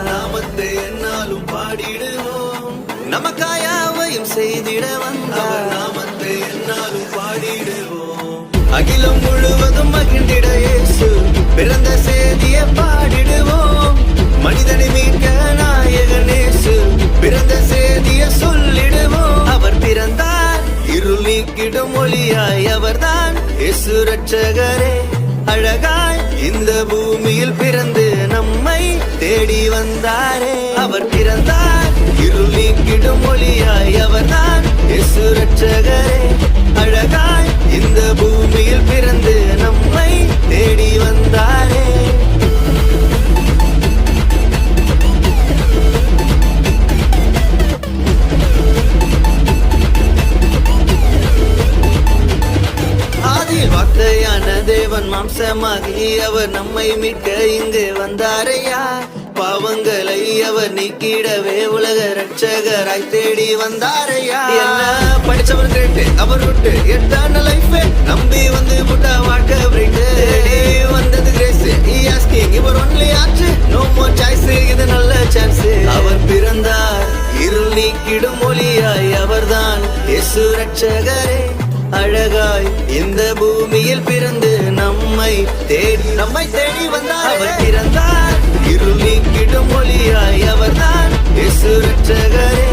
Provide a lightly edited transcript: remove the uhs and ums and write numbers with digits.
நாமத்தை என்னாலும் பாடிடுவோம். நமக்காயாவையும் செய்திட வந்தார். நாமத்தை என்னாலும் பாடிடுவோம். அகிலம் முழுவதும் மகிழ்ந்திட இயேசு பிறந்த செய்தியை பாடிடுவோம். மனிதனை மீட்க நாயகன் இயேசு பிறந்த செய்தியை சொல்லிடுவோம். அவர் பிறந்தார் இருள் நீக்கிடும் ஒளியாய். அவர்தான் இயேசு ரட்சகரே. அழகாய் இந்த பூமியில் பிறந்து நம்மை தேடி வந்தாரே. அவர் பிறந்தார் இருள் நீக்கிடும் ஒளியாய். அவர்தான் இயேசு ரட்சகரே. அழகாய் இந்த பூமியில் பிறந்து நம்மை தேடி வந்தாரே. ஆதியில் வார்த்தையான தேவன் மாம்சமாகி அவர் நம்மை மீட்க இங்கு வந்தாரையா. பாவங்களை அவர் நீக்கிடவே உலக ரட்சகராய் தேடி வந்தாரையா. என்ன படிச்சவர் கேட்டு அவர் விட்டு எட்டான லைஃப் நம்பி வந்து புட்டா வாழ்க்கை பிரேக் வந்தது கிரேஸ். இவர் ஒன்லி ஆச்சு, நோ மோர் சாய்ஸ், இது நல்ல சான்ஸ். அவர் பிறந்தார் இருள் நீக்கிடும் ஒளியாய். அவர்தான் இயேசு ரட்சகரே. அழகாய் இந்த பூமியில் பிறந்து நம்மை தேடி வந்தார். அவர் பிறந்தார் இருள் நீக்கிடும் ஒளியாய். அவர்தான் இயேசு ரட்சகரே.